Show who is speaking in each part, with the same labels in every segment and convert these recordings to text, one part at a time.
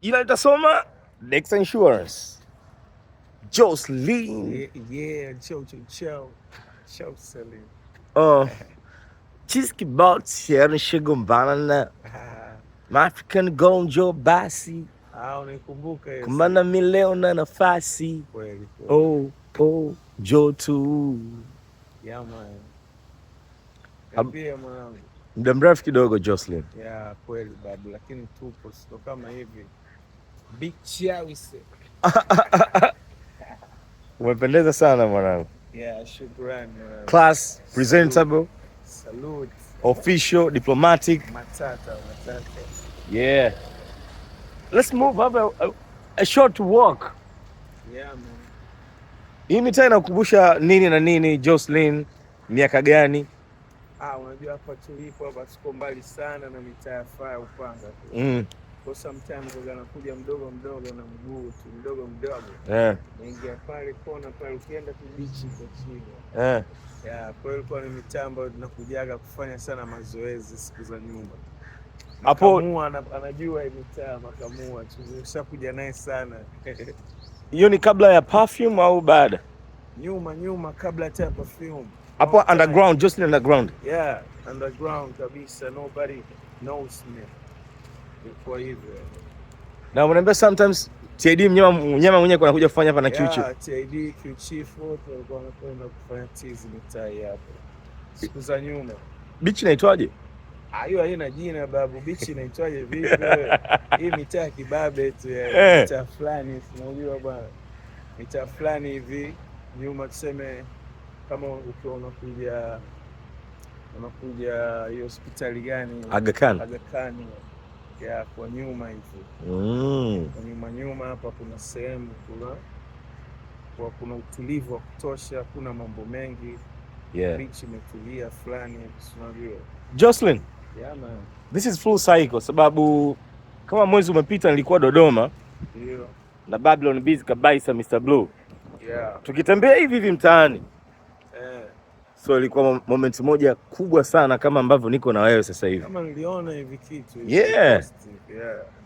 Speaker 1: Jina litasoma Dex Insurance. Jocelyn.
Speaker 2: Yeah, Jocelyn.
Speaker 1: Chiski bot share shigombana na African gonjo basi.
Speaker 2: Unikumbuka hiyo.
Speaker 1: Kumana mileo na nafasi.
Speaker 2: Kweli.
Speaker 1: Joe tu.
Speaker 2: Yeah man. Mwanangu.
Speaker 1: Muda mrefu kidogo Jocelyn.
Speaker 2: Yeah, kweli babu, lakini tupo sio kama hivi. Big Chawise.
Speaker 1: Umependeza sana mwanangu.
Speaker 2: Yeah, shukrani.
Speaker 1: Class, presentable.
Speaker 2: Salute.
Speaker 1: Official, diplomatic.
Speaker 2: Matata.
Speaker 1: Yeah. Let's move up a short walk.
Speaker 2: Yeah man.
Speaker 1: Hii mitaa inakukumbusha nini na nini Jocelyn? Miaka gani?
Speaker 2: Unajua hapa tulipo hapa tuko mbali sana na mitaa ya Faya Upanga. Kwa sometimes unakuja mdogo na mguu tu mdogo. Naingia pale kona pale ukienda tu beach kwa chini. Yeah, kwa hiyo kwa ni mitaa ambayo tunakujaga kufanya sana mazoezi siku za nyuma. Hapo anajua hii mitaa Makamua tumeshakuja naye sana.
Speaker 1: Hiyo ni kabla ya Perfume au baada?
Speaker 2: Nyuma kabla ya Perfume.
Speaker 1: Hapo underground, just underground.
Speaker 2: Yeah, underground kabisa, nobody knows me. Kwa hivyo. Na
Speaker 1: unaambia sometimes TID mnyama mwenyewe anakuja kufanya hapa na Q-Chief.
Speaker 2: Yeah, TID Q-Chief wote walikuwa wanakwenda kufanya tizi mitaa hapo. Siku za nyuma.
Speaker 1: Beach inaitwaje?
Speaker 2: Hiyo haina jina babu, beach inaitwaje vipi wewe? Hii mitaa kibabe tu ya mitaa fulani, unajua bwana. Mitaa fulani hivi nyuma tuseme kama ukiwa unakuja hiyo hospitali gani?
Speaker 1: Aga Khan.
Speaker 2: Ya kwa nyuma hivi. Kwa nyuma hapa kuna sehemu kuna utulivu wa kutosha, kuna mambo mengi.
Speaker 1: Yeah.
Speaker 2: Beach imetulia fulani, unajua.
Speaker 1: Jocelyn.
Speaker 2: Yeah man.
Speaker 1: This is full cycle sababu kama mwezi umepita nilikuwa Dodoma.
Speaker 2: Ndio.
Speaker 1: Na Babylon Bees kabisa Mr. Blue.
Speaker 2: Yeah.
Speaker 1: Tukitembea hivi mtaani. So ilikuwa moment moja kubwa sana kama ambavyo niko na wewe sasa hivi.
Speaker 2: Kama niliona hivi kitu.
Speaker 1: Yeah.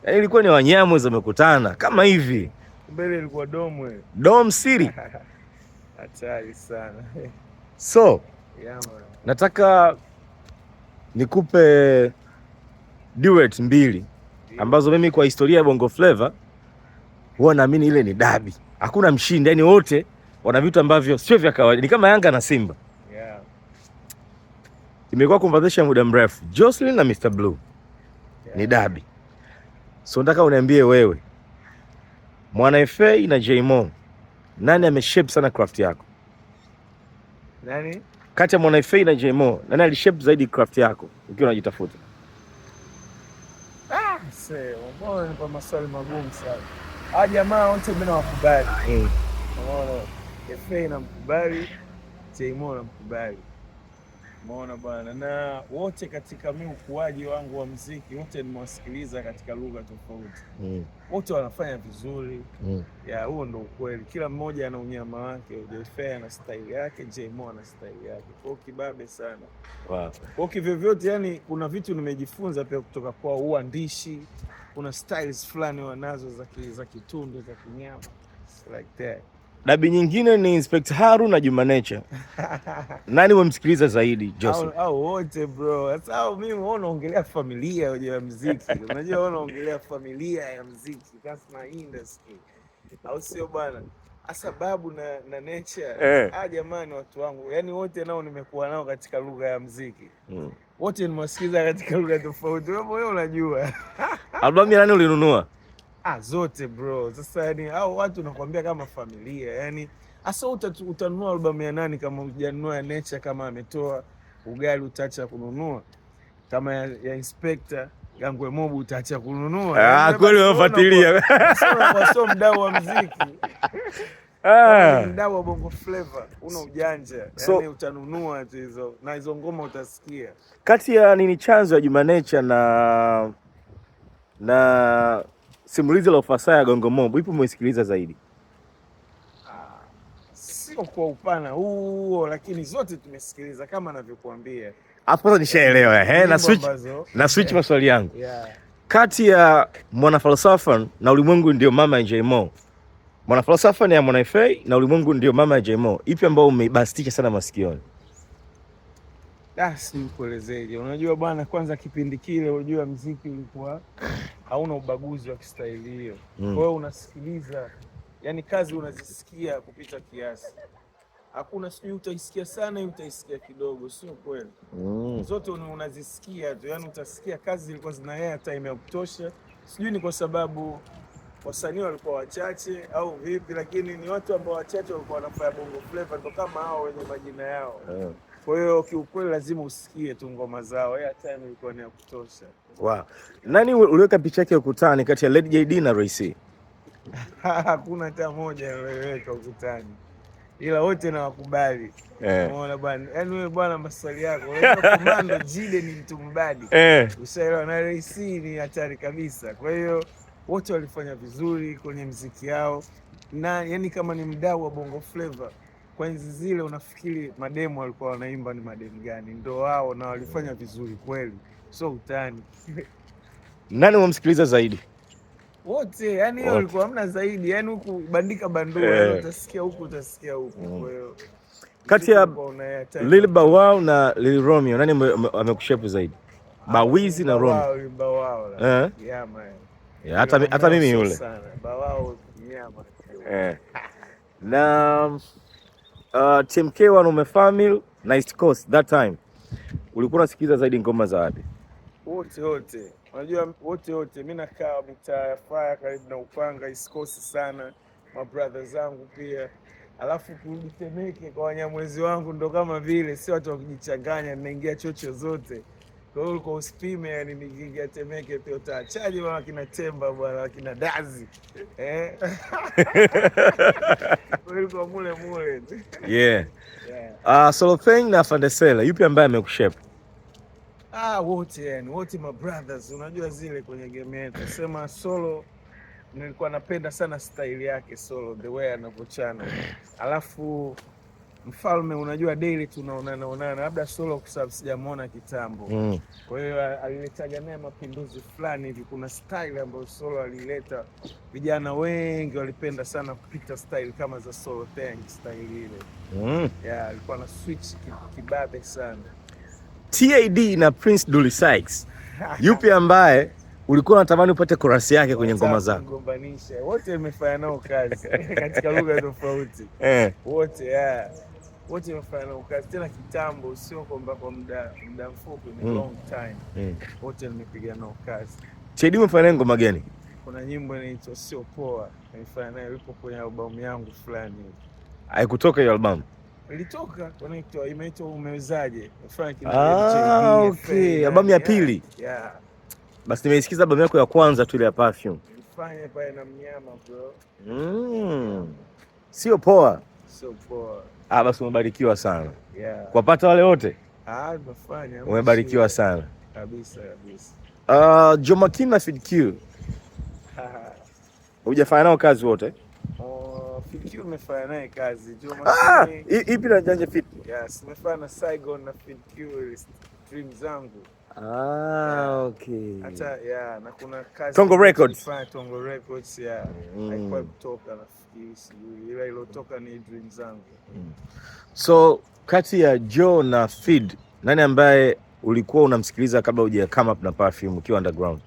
Speaker 1: Yaani ilikuwa ni wanyama wamekutana kama hivi.
Speaker 2: Mbele ilikuwa
Speaker 1: Dom City.
Speaker 2: Hatari sana.
Speaker 1: So,
Speaker 2: yeah man.
Speaker 1: Nataka nikupe duet mbili ambazo mimi kwa historia ya Bongo Flava huwa naamini ile ni dabi. Hakuna mshindi, yani wote wana vitu ambavyo sio vya kawaida. Ni kama Yanga na Simba.
Speaker 2: Yeah.
Speaker 1: Imekuwa conversation muda mrefu. Jocelyn na Mr. Blue. Yeah. Ni dabi. So nataka uniambie wewe, Mwana FA na Jaymo, nani ameshape sana craft yako?
Speaker 2: Nani?
Speaker 1: Kati ya Mwana FA na Jaymo, nani alishape zaidi craft yako ukiwa unajitafuta?
Speaker 2: Mbona ni kwa maswali magumu sana. Jamaa wote mimi nawakubali. Unaona? FA namkubali, Jaymo namkubali. Umeona bwana, na wote katika mimi ukuaji wangu wa muziki wote nimewasikiliza katika lugha tofauti. Wote wanafanya vizuri. Ya huo ndo ukweli. Kila mmoja ana unyama wake. FA ana style yake, Jaymo ana style yake. Kwa kibabe sana.
Speaker 1: Wow.
Speaker 2: Kwa kivyovyote yani kuna vitu nimejifunza pia kutoka kwa uandishi. Kuna styles fulani wanazo za kitundu za kinyama. Like that.
Speaker 1: Dabi nyingine ni Inspector Harun na Juma Nature. Nani wamsikiliza zaidi, Jocelyn?
Speaker 2: Wote bro. Sasa mimi unaongelea familia ya muziki. Unajua unaongelea familia ya muziki. That's my industry. Au sio bwana? Sababu na Nature. Jamani watu wangu. Yaani wote nao nimekuwa nao katika lugha ya muziki. Wote nimewasikiliza katika lugha tofauti. Wewe unajua.
Speaker 1: Albamu ya nani ulinunua?
Speaker 2: Zote bro. Sasa yani hao watu nakwambia kama familia. Yani asa utanunua albamu ya nani kama hujanunua ya Nature? Kama ametoa ugali utaacha kununua? Kama ya Inspector Gangwe Mobu utaacha kununua?
Speaker 1: Kweli unafuatilia.
Speaker 2: Sio mdau wa muziki. Mdau wa Bongo Flava una ujanja. Yani utanunua hizo na hizo ngoma utasikia.
Speaker 1: Kati ya nini chanzo ya Juma Nature na simulizi la ufasaha ya Gongo Mob, ipo mwesikiliza zaidi?
Speaker 2: Sio kwa upana huo, lakini zote tumesikiliza kama ninavyokuambia.
Speaker 1: Hapo sasa nishaelewa. Na switch maswali yangu.
Speaker 2: Yeah.
Speaker 1: Kati ya Mwanafalsafa na Ulimwengu Ndio Mama ya Jay-Mo, Mwanafalsafa ni ya Mwana FA na Ulimwengu Ndio Mama ya Jay-Mo, ipi ambao umeibastisha sana masikioni?
Speaker 2: Si nikuelezeje, unajua bwana, kwanza kipindi kile unajua muziki ulikuwa hauna ubaguzi wa kistaili hiyo. Kwa hiyo unasikiliza, yani kazi unazisikia kupita kiasi. Hakuna sijui utaisikia sana, utaisikia kidogo, sio kweli. Zote unazisikia tu, yani utasikia kazi zilikuwa zina air time ya kutosha. Sijui ni kwa sababu wasanii walikuwa wachache au vipi, lakini ni watu ambao wachache walikuwa wanafanya bongo flavor ndo kama hao wenye majina yao. Kwa hiyo kiukweli lazima usikie tu ngoma zao, air time ilikuwa ni ya kutosha.
Speaker 1: Wow. Nani uliweka picha yake ukutani kati ya Lady JD na Ray C?
Speaker 2: Hakuna hata moja niliweka ukutani, ila wote nawakubali. Umeona bwana, yaani wewe bwana, maswali yako Komando Jide ni mtu mbadi, ushaelewa, na Ray C ni hatari kabisa. Kwa hiyo wote walifanya vizuri kwenye muziki yao, na yani kama ni mdau wa bongo flavor kwa enzi zile, unafikiri mademo walikuwa wanaimba ni mademo gani? Ndo wao, na walifanya vizuri kweli, so utani.
Speaker 1: Nani unamsikiliza zaidi?
Speaker 2: Wote, yani hiyo walikuwa hamna zaidi, yani huku bandika bandua, utasikia huku utasikia huku. Kwa hiyo
Speaker 1: kati ya Lil Bow Wow na Lil Romeo, nani amekushape zaidi? Bawizi na Romeo.
Speaker 2: Lil Bow Wow. Yeah man.
Speaker 1: Hata mimi yule.
Speaker 2: Bow Wow nyama.
Speaker 1: Na TMK Wanaume Family na East Coast that time, ulikuwa unasikiliza zaidi ngoma za wapi?
Speaker 2: Wote. Unajua wote mimi nakaa mitaa ya Fire karibu na Upanga, East Coast sana, my brothers zangu pia. Alafu kurudi Temeke kwa Wanyamwezi wangu ndo kama vile si watu wakijichanganya, ninaingia chocho zote. Kwa hiyo ulikuwa usipime, yani nikiingia Temeke pia utaachaje bwana, kina Temba bwana, kina Dazi. Ulikuwa mule.
Speaker 1: Yeah. Solopeng na Fandesela, yupi ambaye amekushape?
Speaker 2: Wote my brothers. Unajua zile kwenye game yetu, sema Solo nilikuwa napenda sana style yake Solo, the way anavyochana. Alafu Mfalme, unajua daily tunaonana, labda Solo kwa sababu sijamuona kitambo. Kwa hiyo aliletaga naye mapinduzi fulani hivi. Kuna style ambayo Solo alileta, vijana wengi walipenda sana kupita style kama za Solo Tang style ile. Alikuwa na switch kibabe sana.
Speaker 1: TAD na Prince Dully Sykes, yupi ambaye ulikuwa unatamani upate chorus yake kwenye ngoma zako?
Speaker 2: Ngombanisha wote, nimefanya nao kazi katika lugha tofauti. Wote nimefanya nao kazi tena kitambo, sio kwamba kwa muda mfupi, ni long time. Wote nimepiga nao kazi.
Speaker 1: TAD umefanya ngoma gani?
Speaker 2: Kuna nyimbo inaitwa Sio Poa, nimefanya nayo, ipo kwenye albamu yangu fulani.
Speaker 1: Haikutoka hiyo albamu?
Speaker 2: Ilitoka, imeitwa Umewezaje.
Speaker 1: Okay, albamu ya pili. Basi nimeisikiza albamu yako ya kwanza tu ile ya Perfume.
Speaker 2: Nilifanya pale na Mnyama bro.
Speaker 1: Sio Poa.
Speaker 2: Sio Poa.
Speaker 1: Basi umebarikiwa sana. Kuwapata wale wote?
Speaker 2: Nimefanya.
Speaker 1: Umebarikiwa sana.
Speaker 2: Kabisa.
Speaker 1: Jomakini na Fid Q. Hujafanya nao kazi wote?
Speaker 2: Fid Q nimefanya naye kazi. Jomakini.
Speaker 1: Ipi na Janja Fit?
Speaker 2: Yes, nimefanya na Saigon na Fid Q, Dream Zangu.
Speaker 1: Okay.
Speaker 2: Hata na kuna kazi
Speaker 1: Tongo Records.
Speaker 2: Tongo Records haikuwa kutoka, nafikiri sijui, ila ilotoka ni Dream Zangu.
Speaker 1: So kati ya Joe na Fid, nani ambaye ulikuwa unamsikiliza kabla huja come up na Perfume ukiwa underground?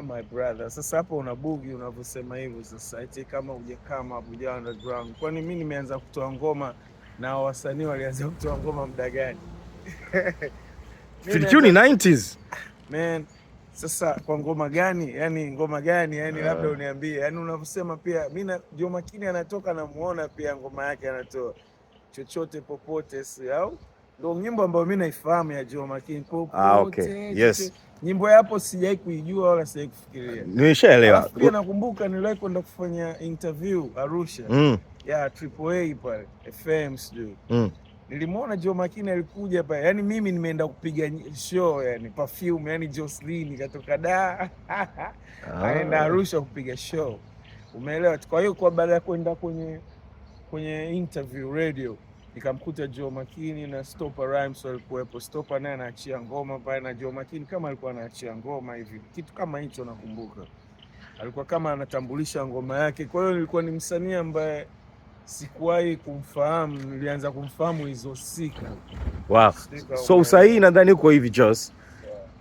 Speaker 2: My brother. Sasa hapo unabugi unavyosema hivyo. Sasa eti kama huja come up, huja underground, kwani mimi nimeanza kutoa ngoma na wasanii walianza kutoa ngoma muda gani?
Speaker 1: Fid Q ni 90s.
Speaker 2: Man, sasa kwa ngoma gani? Yani ngoma gani? Yani labda uniambie. Yani unavyosema pia mimi Jomakini anatoka na muona pia ngoma yake anatoa chochote popote, si au? Ndio nyimbo ambayo mimi naifahamu ya Jomakini popote.
Speaker 1: Okay. Yes.
Speaker 2: Nyimbo hapo sijai kuijua wala sijai kufikiria.
Speaker 1: Nimeshaelewa.
Speaker 2: Pia nakumbuka niliwahi kwenda kufanya interview Arusha. AAA pale FM sijui. Nilimuona Jomakini alikuja pale. Yaani mimi nimeenda kupiga show, yani Perfume, yani Jocelyn katoka Dar. Aenda Arusha kupiga show. Umeelewa? Kwa hiyo kwa baada ya kwenda kwenye interview radio, nikamkuta Joh Makini na Stopa Rhymes walikuwepo. Stopa naye anaachia ngoma pale na Joh Makini kama alikuwa anaachia ngoma hivi, kitu kama hicho nakumbuka. Alikuwa kama anatambulisha ngoma yake. Kwa hiyo nilikuwa ni msanii ambaye sikuwahi kumfahamu, nilianza kumfahamu hizo siku.
Speaker 1: Wow. So usahihi nadhani uko hivi Joss.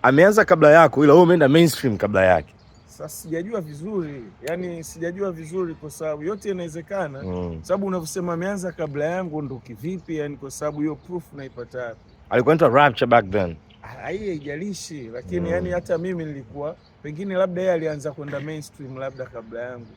Speaker 1: Ameanza kabla yako ila wewe umeenda mainstream kabla yake.
Speaker 2: Sasa sijajua vizuri, yani sijajua vizuri kwa sababu yote inawezekana. Sababu unavyosema ameanza kabla yangu ndo kivipi, yani kwa sababu hiyo proof naipata.
Speaker 1: Alikuwa anaitwa Rapture back then.
Speaker 2: Haijalishi, lakini yani hata mimi nilikuwa pengine labda yeye alianza kwenda mainstream labda kabla yangu.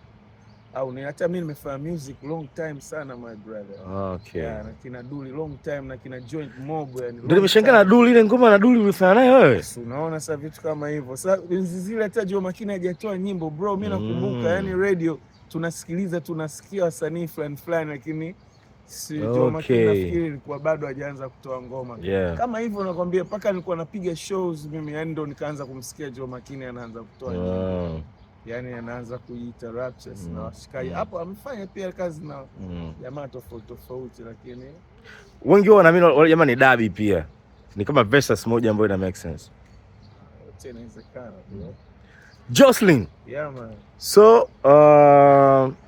Speaker 2: Au ni hata mimi nimefanya music long time sana my brother.
Speaker 1: Okay.
Speaker 2: Yeah, na kina Duli long time na kina Joint Mob yani.
Speaker 1: Ndio nimeshangaa na Duli, ile ngoma na Duli ulifanya naye wewe.
Speaker 2: Unaona sasa vitu kama hivyo. Sasa zile hata Joh Makini hajatoa nyimbo bro, mimi nakumbuka yani radio tunasikiliza tunasikia wasanii fulani lakini si Joh Makini nafikiri ilikuwa bado hajaanza kutoa ngoma. Kama hivyo nakwambia paka nilikuwa napiga shows mimi yani ndo nikaanza kumsikia Joh Makini anaanza kutoa nyimbo. Yani anaanza kuita Raptures na washikaji. Hapo amefanya pia kazi na jamaa tofauti lakini
Speaker 1: wengi wao wanaamini wale jamaa ni dabi pia. Ni kama versus moja ambayo ina make sense.
Speaker 2: Tena inawezekana.
Speaker 1: Jocelyn.
Speaker 2: Yeah man.
Speaker 1: So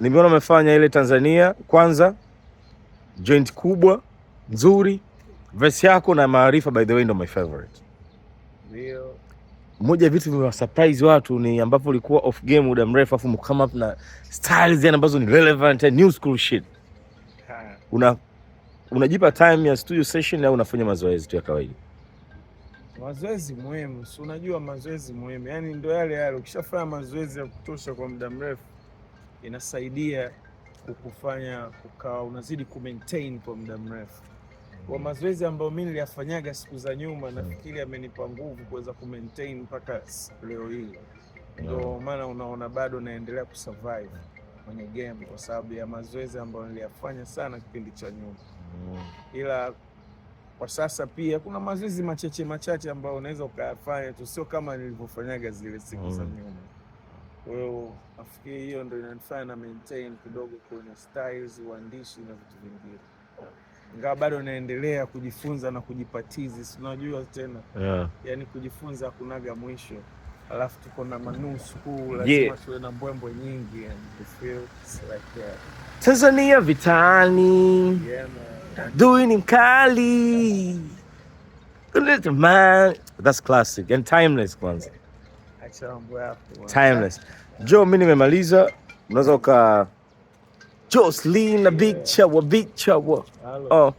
Speaker 1: nimeona umefanya ile Tanzania kwanza, joint kubwa nzuri, verse yako na Maarifa by the way ndo my favorite.
Speaker 2: Ndio. Moja
Speaker 1: ya vitu vya surprise watu ni ambapo ulikuwa off game muda mrefu afu come up na styles ambazo ni relevant and new school shit. Unajipa time ya studio session au unafanya mazoezi tu ya kawaida?
Speaker 2: Mazoezi muhimu, si unajua mazoezi muhimu. Yaani ndio yale ukishafanya mazoezi ya kutosha kwa muda mrefu inasaidia kukufanya ukawa unazidi kumaintain kwa muda mrefu. Kwa mazoezi ambayo mimi niliyafanyaga siku za nyuma nafikiri amenipa nguvu kuweza kumaintain mpaka leo hii. Ndio maana unaona bado naendelea kusurvive kwenye game kwa sababu ya mazoezi ambayo niliyafanya sana kipindi cha nyuma. Ila kwa sasa pia kuna mazoezi machache ambayo unaweza ukayafanya tu, sio kama nilivyofanyaga zile siku za nyuma. Kwa hiyo nafikiri hiyo ndio inanifanya na maintain kidogo kwenye styles, uandishi na vitu vingine. Ingawa bado naendelea kujifunza na kujipatizi, unajua tena. Yani kujifunza hakunaga mwisho. Alafu tuko na manusu kuu, lazima tuwe na mbwembwe nyingi and to feel like that.
Speaker 1: Tanzania vitani. Doing mkali. Man, that's classic and timeless kwanza. Timeless. Joe, mimi nimemaliza. Unaweza uka Jocelyn na Big Chawa. Oh.